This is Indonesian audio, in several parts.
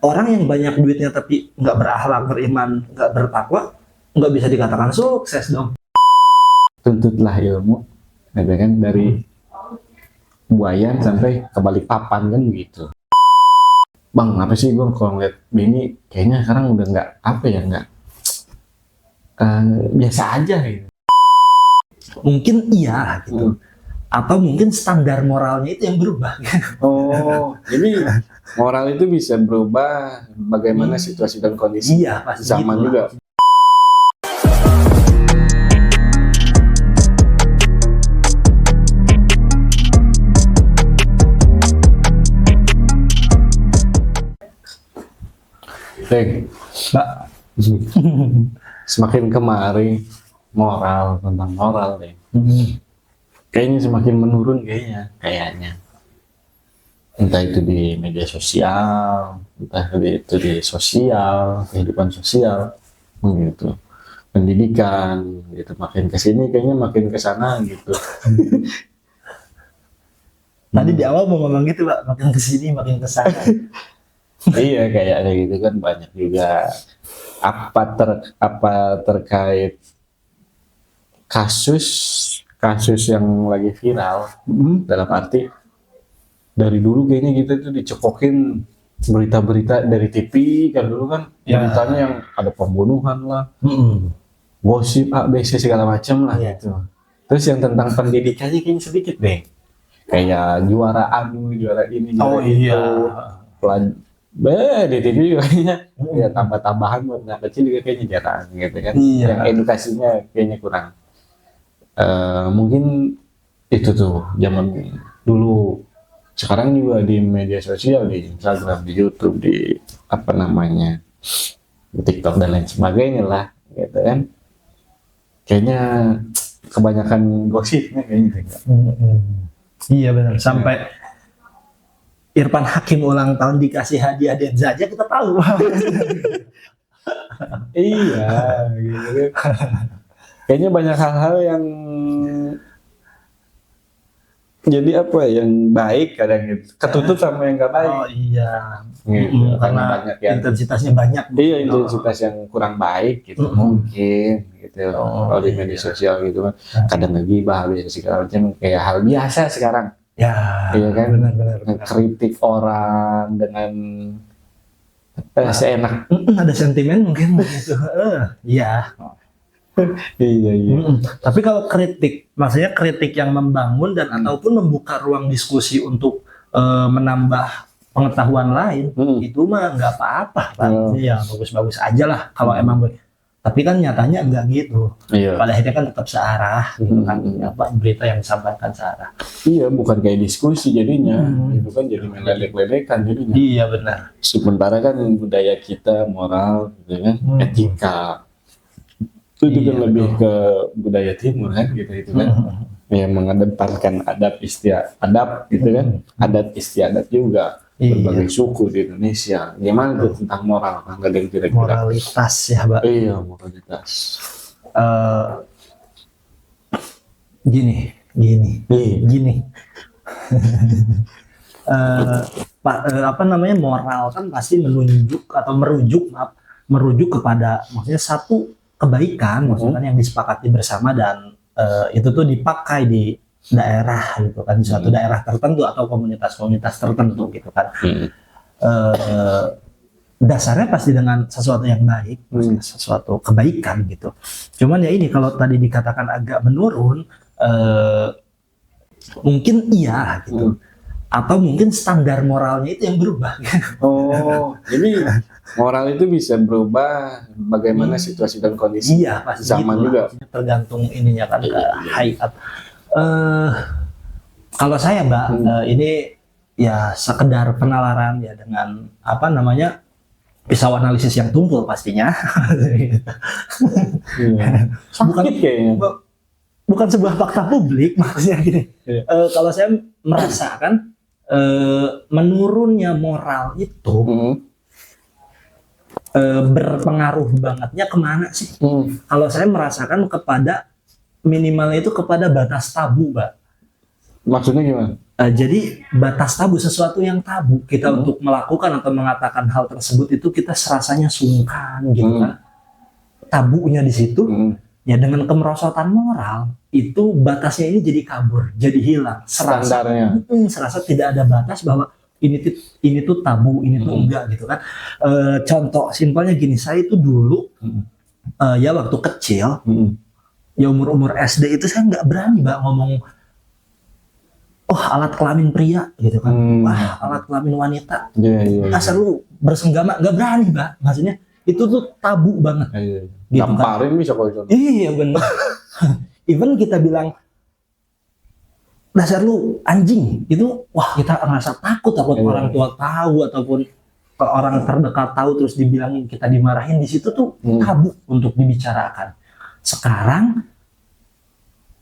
orang yang banyak duitnya tapi nggak berakhlak, beriman, nggak bertakwa, nggak bisa dikatakan sukses dong. Tuntutlah ilmu, gitu kan, dari Buayan sampai ke Balikpapan kan gitu. Bang, apa sih gue kalau ngeliat Benny kayaknya sekarang udah nggak apa ya, nggak biasa aja gitu. Mungkin iya gitu. Atau mungkin standar moralnya itu yang berubah. Oh, jadi moral itu bisa berubah bagaimana situasi dan kondisi Iya, pasti zaman gitu juga. lah. Deng, Mbak, semakin kemari moral tentang moral deh. Kayaknya semakin menurun kayaknya. Entah itu di media sosial, entah itu di sosial, kehidupan sosial, gitu. Pendidikan, gitu. Makin kesini kayaknya makin kesana gitu. Tadi di awal mau ngomong gitu, Mbak, makin kesini makin kesana. Iya, kayak gitu kan banyak juga apa terkait kasus yang lagi viral. Dalam arti dari dulu kayaknya kita tuh dicekokin berita-berita dari TV kan, dulu kan beritanya yang ada pembunuhan lah, gosip A B C segala macam lah gitu. Terus yang tentang pendidikannya kayaknya sedikit deh, kayak juara juara ini, juara itu, di TV juga kayaknya ya tambah-tambahan buat anak kecil juga kayaknya jarang gitu kan. Yang edukasinya kayaknya kurang. Mungkin itu tuh zaman dulu. Sekarang juga di media sosial, di Instagram, di YouTube, di apa namanya, di TikTok dan lain sebagainya lah gitu kan. Kayaknya kebanyakan gosipnya kayaknya. Iya benar, sampai Irfan Hakim ulang tahun dikasih hadiah Denza aja kita tahu. Iya, gitu. Kayaknya banyak hal-hal yang jadi apa yang baik kadang gitu, ketutup sama yang nggak baik. Oh iya, Gitu. karena banyak yang intensitasnya banyak. iya, intensitas yang kurang baik gitu, mungkin gitu. Kalau di media sosial gitu kan, kadang lagi bahas segala macam kayak hal biasa sekarang. Ya, iya kan, benar. kritik orang dengan seenak. Ada sentimen mungkin begitu. Iya. Iya. Tapi kalau kritik, maksudnya kritik yang membangun dan ataupun membuka ruang diskusi untuk menambah pengetahuan lain, itu mah nggak apa-apa, Pak. Iya, bagus-bagus aja lah kalau emang. Tapi kan nyatanya enggak gitu. Iya. Pada akhirnya kan tetap searah, kan apa berita yang disampaikan searah. Iya, bukan kayak diskusi jadinya. Itu kan jadi meledek-ledekan jadinya. Iya benar. Sementara kan budaya kita moral, gitu kan, etika. Itu juga lebih ke budaya timur kan gitu itu kan. Yang mengedepankan adab istiadat gitu kan. Adat istiadat juga. Berbagai suku di Indonesia. Gimana tuh tentang moral? Nggak ada yang kira-kira. Moralitas ya, Mbak. Iya, moralitas. Gini. Apa namanya, moral kan pasti merujuk kepada maksudnya satu kebaikan, maksudnya yang disepakati bersama dan itu tuh dipakai di daerah gitu kan, di suatu daerah tertentu atau komunitas-komunitas tertentu gitu kan. Dasarnya pasti dengan sesuatu yang baik, sesuatu kebaikan gitu. Cuman ya ini kalau tadi dikatakan agak menurun, mungkin iya gitu. Atau mungkin standar moralnya itu yang berubah. Oh, jadi moral itu bisa berubah bagaimana situasi dan kondisi zaman juga. Tergantung ininya kan, hayat. Kalau saya, Mbak, ini ya sekedar penalaran ya dengan apa namanya, pisau analisis yang tumpul pastinya. Sakit kayaknya. Bukan sebuah fakta publik, maksudnya gini. Kalau saya merasakan menurunnya moral itu berpengaruh bangetnya kemana sih? Kalau saya merasakan kepada minimalnya itu kepada batas tabu, Mbak. Maksudnya gimana? Jadi batas tabu, sesuatu yang tabu kita untuk melakukan atau mengatakan hal tersebut itu kita serasanya sungkan gitu kan. Tabunya di situ ya, dengan kemerosotan moral itu batasnya ini jadi kabur, jadi hilang. Serasa tidak ada batas bahwa ini tuh tabu, ini tuh enggak gitu kan. Contoh simpelnya gini, saya itu dulu ya waktu kecil, ya umur SD itu saya nggak berani Mbak ngomong alat kelamin pria gitu kan, wah alat kelamin wanita, asal lu bersenggama, nggak berani Mbak, maksudnya itu tuh tabu banget. Gitu Gamparin bisa kalau itu. Iya benar. Even kita bilang dasar lu anjing, itu wah kita ngerasa takut orang tua tahu ataupun orang terdekat tahu terus dibilangin, kita dimarahin, di situ tuh tabu untuk dibicarakan. Sekarang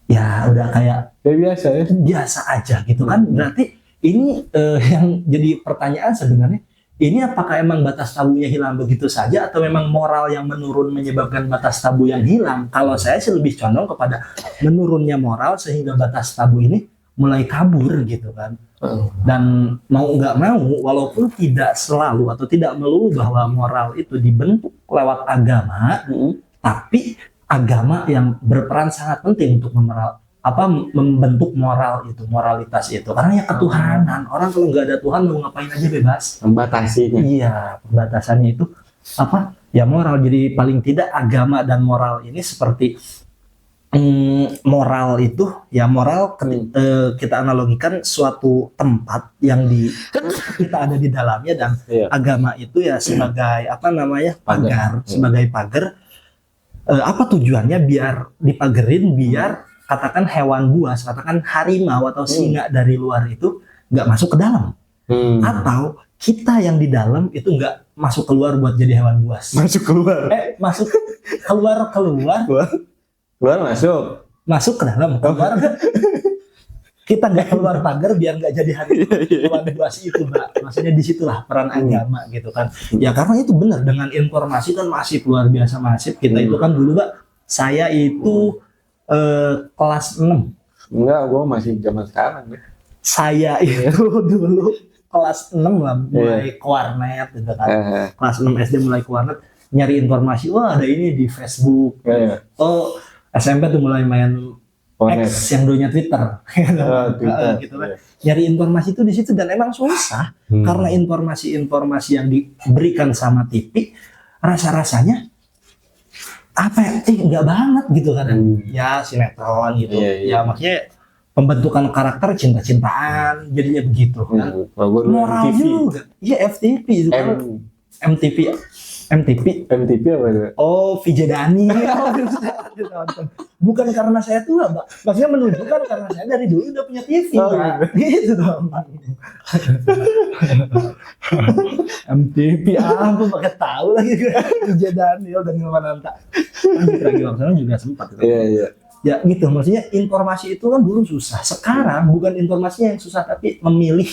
ya udah kayak biasa ya, biasa aja gitu kan. Berarti ini yang jadi pertanyaan sebenarnya, ini apakah emang batas tabunya hilang begitu saja atau memang moral yang menurun menyebabkan batas tabu yang hilang? Kalau saya sih lebih condong kepada menurunnya moral sehingga batas tabu ini mulai kabur gitu kan. Dan mau nggak mau, walaupun tidak selalu atau tidak melulu bahwa moral itu dibentuk lewat agama, tapi agama yang berperan sangat penting untuk membentuk moral itu, moralitas itu. Karena ya ketuhanan, orang kalau nggak ada Tuhan mau ngapain aja bebas. Membatasinya. Iya, pembatasannya itu ya moral. Jadi paling tidak agama dan moral ini seperti moral itu ya, moral kita analogikan suatu tempat yang kita ada di dalamnya, dan agama itu ya sebagai pagar, sebagai pagar. Apa tujuannya? Biar dipagerin, biar katakan hewan buas, katakan harimau atau singa dari luar itu nggak masuk ke dalam, atau kita yang di dalam itu nggak masuk keluar buat jadi hewan buas. Masuk keluar masuk ke dalam, keluar kita nggak keluar pagar biar nggak jadi hewan buas itu Mbak. Maksudnya disitulah peran agama gitu kan. Ya karena itu benar, dengan informasi kan masif, luar biasa masif. Kita itu kan dulu Mbak, saya itu kelas 6. Enggak, gue masih zaman sekarang ya. Saya itu dulu kelas 6 lah, mulai ke warnet gitu kan. Kelas 6 SD mulai ke warnet, nyari informasi, wah ada ini di Facebook. SMP tuh mulai main X yang dulunya Twitter, gitu kan. Nyari informasi itu di situ, dan emang susah karena informasi-informasi yang diberikan sama TV rasa-rasanya nggak banget gitu kan. Ya sinetron gitu. Ya makanya pembentukan karakter cinta-cintaan jadinya begitu kan. Moral juga. Iya, FTV itu kan. MTV apa itu? VJ Daniel. Bukan karena saya tua Mbak, maksudnya menunjukkan karena saya dari dulu udah punya TV Mbak. Gitu dong. MTV aku pakai tahu lagi VJ Daniel dan Mananta. Pragiwaksono juga sempat. Iya. Ya gitu, maksudnya informasi itu kan dulu susah. Sekarang bukan informasinya yang susah, tapi memilih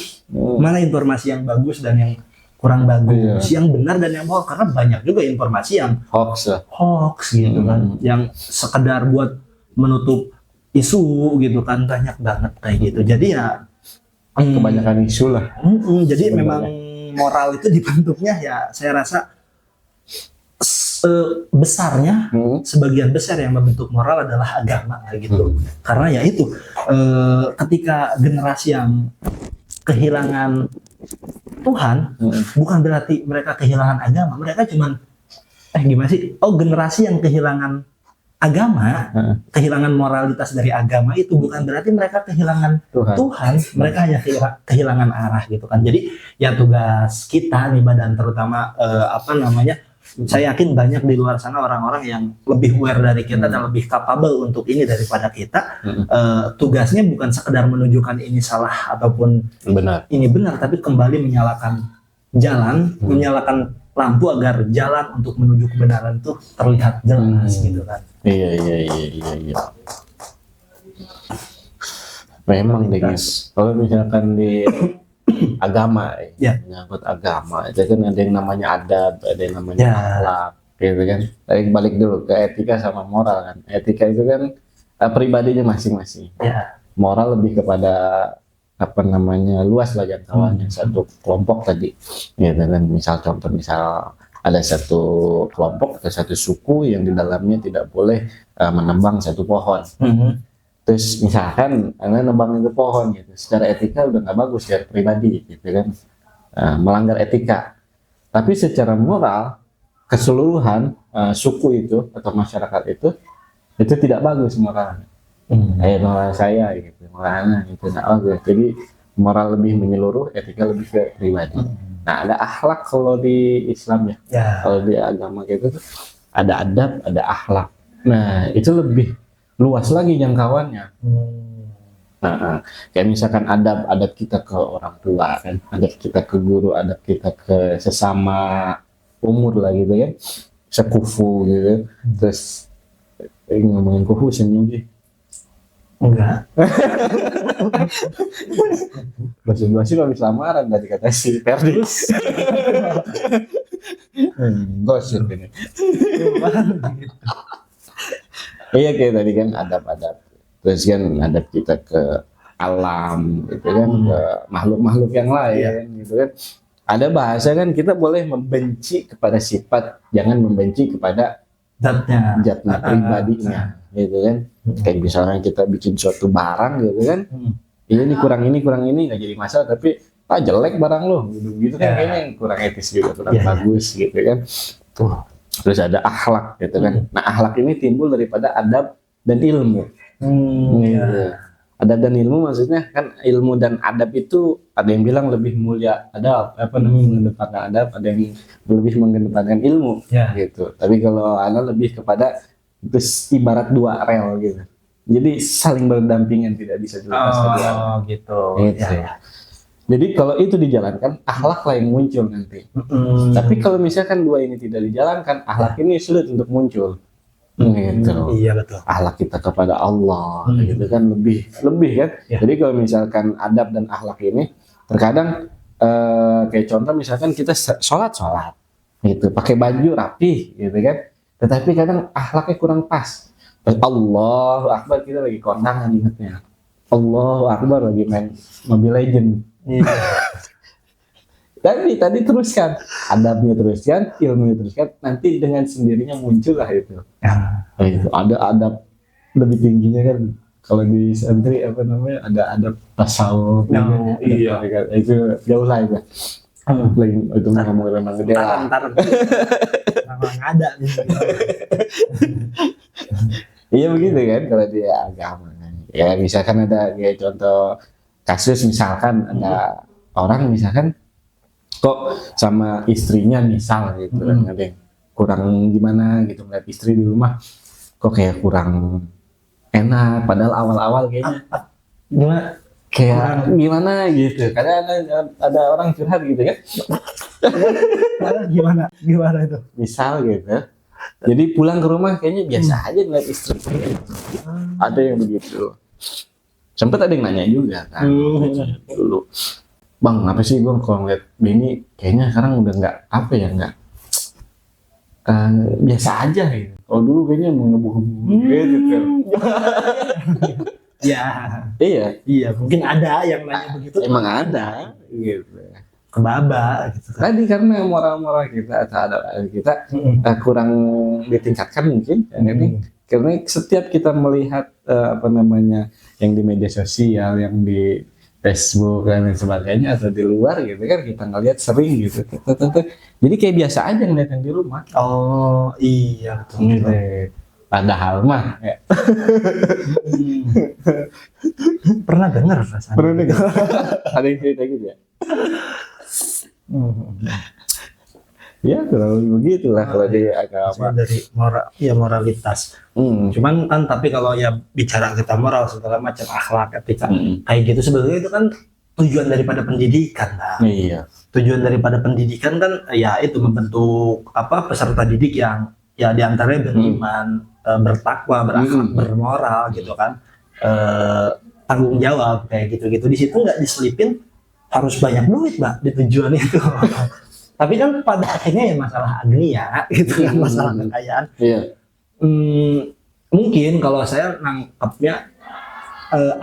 mana informasi yang bagus dan yang kurang bagus, yang benar dan yang bohong. Karena banyak juga informasi yang hoax gitu kan, yang sekedar buat menutup isu gitu kan, banyak banget kayak gitu. Jadi ya kebanyakan isu lah. Jadi sebenarnya memang moral itu dibentuknya ya, saya rasa besarnya sebagian besar yang membentuk moral adalah agama gitu. Karena ya itu ketika generasi yang kehilangan Tuhan, bukan berarti mereka kehilangan agama. Mereka cuman gimana sih? Generasi yang kehilangan agama, kehilangan moralitas dari agama itu bukan berarti mereka kehilangan Tuhan. Mereka hanya kehilangan arah gitu kan. Jadi ya tugas kita nih Badan, terutama saya yakin banyak di luar sana orang-orang yang lebih aware dari kita dan lebih capable untuk ini daripada kita. Tugasnya bukan sekedar menunjukkan ini salah ataupun ini benar, tapi kembali menyalakan jalan, menyalakan lampu agar jalan untuk menuju kebenaran itu terlihat jelas gitu kan. Iya. Memang deh guys, kalau misalkan di agama menyangkut agama itu kan ada yang namanya adat, ada yang namanya akhlak gitu kan. Tapi balik dulu ke etika sama moral kan. Etika itu kan pribadinya masing-masing. Moral lebih kepada luas lah jangkauannya. Satu kelompok tadi gitu kan, misal ada satu kelompok atau satu suku yang di dalamnya tidak boleh menebang satu pohon. Terus misalkan Anda nebang itu pohon gitu, secara etika udah nggak bagus secara pribadi gitu kan, melanggar etika. Tapi secara moral keseluruhan suku itu atau masyarakat itu tidak bagus moralnya. Moral saya gitu, moralnya gitu. Jadi moral lebih menyeluruh, etika lebih ke pribadi. Nah, ada akhlak kalau di Islam ya. Kalau di agama gitu ada adab, ada akhlak. Nah, itu lebih luas lagi jangkauannya. Nah, kayak misalkan adab kita ke orang tua kan, adab kita ke guru, adab kita ke sesama umur lah gitu kan, sekufu gitu. Terus ngomongin kufu senyum sih. Enggak. Basi-basi kalau lamaran tadi kata si Ferdis. Gosip ini. Iya kayak tadi kan adab-adab. Terus kan adab kita ke alam gitu kan, ke makhluk-makhluk yang lain gitu kan. Ada bahasa kan kita boleh membenci kepada sifat, jangan membenci kepada zatnya pribadinya gitu kan. Kayak misalnya kita bikin suatu barang gitu kan, ini kurang ini nggak jadi masalah, tapi jelek barang lo gitu kan, kayaknya kurang etis juga, kurang bagus gitu kan. Terus ada akhlak gitu kan. Nah, akhlak ini timbul daripada adab dan ilmu. Gitu. Adab dan ilmu maksudnya kan, ilmu dan adab itu ada yang bilang lebih mulia adab, mengedepankan adab, ada yang lebih mengedepankan ilmu gitu. Tapi kalau ana lebih kepada ibarat dua rel gitu. Jadi saling berdampingan, tidak bisa dilepas keduanya. Gitu. Jadi kalau itu dijalankan, akhlak lah yang muncul nanti. Tapi kalau misalkan dua ini tidak dijalankan, akhlak ini sulit untuk muncul. Gitu. Iya betul. Akhlak kita kepada Allah, gitu kan lebih kan. Jadi kalau misalkan adab dan akhlak ini, terkadang kayak contoh misalkan kita sholat, gitu, pakai baju rapi, gitu kan. Tetapi kadang akhlaknya kurang pas. Allahu Akbar, kita lagi kondangan ingatnya. Allahu Akbar lagi main Mobile Legends. Tadi teruskan, adabnya teruskan, ilmunya teruskan, nanti dengan sendirinya muncul lah itu. Itu ada adab lebih tingginya kan. Kalau di santri ada adab tasawuf. Itu jauh lah itu. Lagi itu ngomong memang gede lah. Memang ada. Iya begitu kan kalau dia agama. Ya misalkan ada kayak contoh kasus, misalkan ada orang misalkan kok sama istrinya misal gitu kan, ada yang kurang gimana gitu, melihat istri di rumah kok kayak kurang enak, padahal awal-awal kayaknya gimana gitu. Kadang ada orang curhat gitu kan. Gimana itu? Misal gitu. Jadi pulang ke rumah kayaknya biasa aja ngeliat istri. Ada yang begitu. Sempet ada yang nanya juga kan dulu, Bang, apa sih gue kalau ngeliat bini kayaknya sekarang udah nggak biasa aja gitu. Kalau dulu kayaknya mengebu-gebu gitu. Iya, mungkin ada yang nanya begitu. Emang ada gitu. Kebaba gitu. Tadi karena moral-moral kita atau ada kita kurang ditingkatkan mungkin. Karena setiap kita melihat yang di media sosial, yang di Facebook dan lain sebagainya atau di luar gitu kan, kita ngelihat sering gitu. Jadi kayak biasa aja ngeliat yang di rumah. Oh iya betul. Gitu. Padahal mah ya. Pernah dengar rasanya. Ada yang cerita gitu ya. Ya kurang begitulah kalau di agama. Dari moralitas. Cuman kan tapi kalau ya bicara kita moral segala macam, akhlak, etika kayak gitu, sebenarnya itu kan tujuan daripada pendidikan lah. Iya. Tujuan daripada pendidikan kan ya itu membentuk peserta didik yang ya diantaranya beriman, bertakwa, berakhlak, bermoral gitu kan, tanggung jawab kayak gitu-gitu. Di situ nggak diselipin harus banyak duit, Mbak, di tujuan itu. Tapi kan pada akhirnya ya masalah agnia gitu kan, masalah kekayaan. Iya. Mungkin kalau saya nangkepnya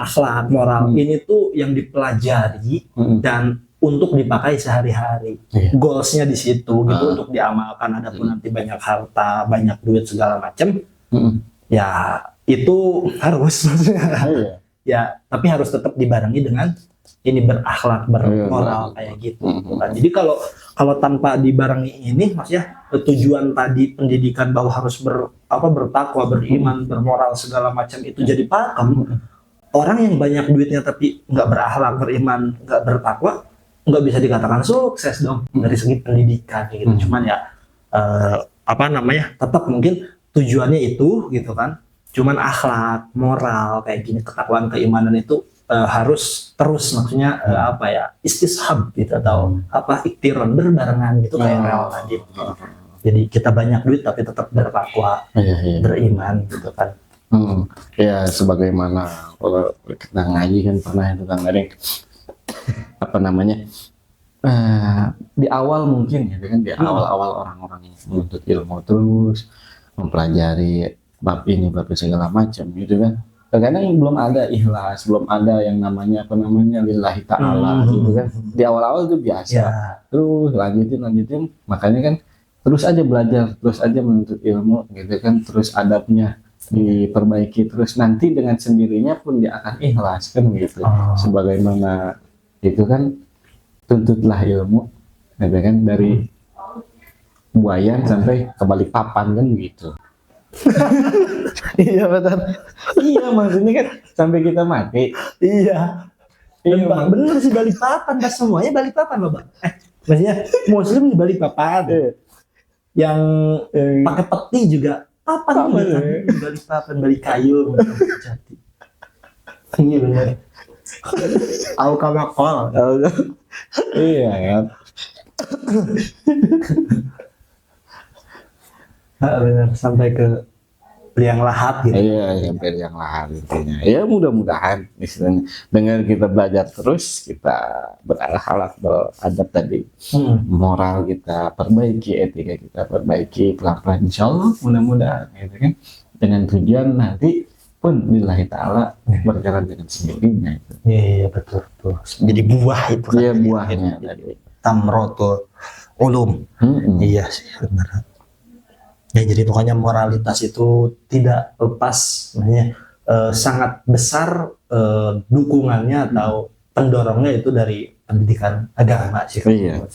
akhlak, moral ini tuh yang dipelajari dan untuk dipakai sehari-hari. Goalsnya di situ gitu untuk diamalkan. Adapun nanti banyak harta, banyak duit segala macam, ya itu harus ya, tapi harus tetap dibarengi dengan ini berakhlak, bermoral kayak gitu. Nah, jadi kalau tanpa dibarengi ini, maksudnya tujuan tadi pendidikan bahwa harus bertakwa, beriman, bermoral segala macam itu jadi pakem. Orang yang banyak duitnya tapi nggak berakhlak, beriman, nggak bertakwa, nggak bisa dikatakan sukses dong dari segi pendidikan gitu. Cuman ya tetap mungkin tujuannya itu gitu kan. Cuman akhlak, moral kayak gini, ketakwaan, keimanan itu harus terus, maksudnya istishab gitu atau iktiron, berbarengan gitu kayak rel tadi. Jadi kita banyak duit tapi tetap bertakwa, beriman gitu kan. Ya sebagaimana kalau kita ngaji kan pernah tentang di awal mungkin ya kan, di awal orang-orang yang menuntut ilmu terus mempelajari bab ini bab segala macam gitu kan, kadang belum ada ikhlas, belum ada yang namanya lillahi ta'ala gitu kan. Di awal-awal itu biasa terus lanjutin, makanya kan terus aja belajar, terus aja menuntut ilmu gitu kan, terus adabnya diperbaiki, terus nanti dengan sendirinya pun dia akan ikhlas kan gitu. Sebagaimana itu kan, tuntutlah ilmu gitu kan, dari Buayan sampai ke Balikpapan kan gitu. Iya betul. Iya maksudnya kan sampai kita mati. Iya. Bener sih, Balikpapan, pas semuanya Balikpapan loh Bang. Maksudnya muslim di Balikpapan. Yang pakai peti juga papan gitu. Balikpapan, Balikayu, Jati. Iya benar. Aukamakol. Iya kan. Benar, sampai ke liang lahat gitu. Iya, sampai liang lahat intinya. Ya mudah-mudahan istilahnya dengan kita belajar terus, kita berakhlak, beradab tadi, moral kita perbaiki, etika kita perbaiki pelan-pelan, insyaallah mudah-mudahan gitu kan, dengan tujuan nanti pun lillahi ta'ala berjalan dengan sendirinya itu. Iya betul. Jadi buah itu kan. Iya buahnya tadi. Tamrotul ulum. Iya sih benar. Ya jadi pokoknya moralitas itu tidak lepas, maksudnya sangat besar dukungannya atau pendorongnya itu dari pendidikan agama sih. Iya.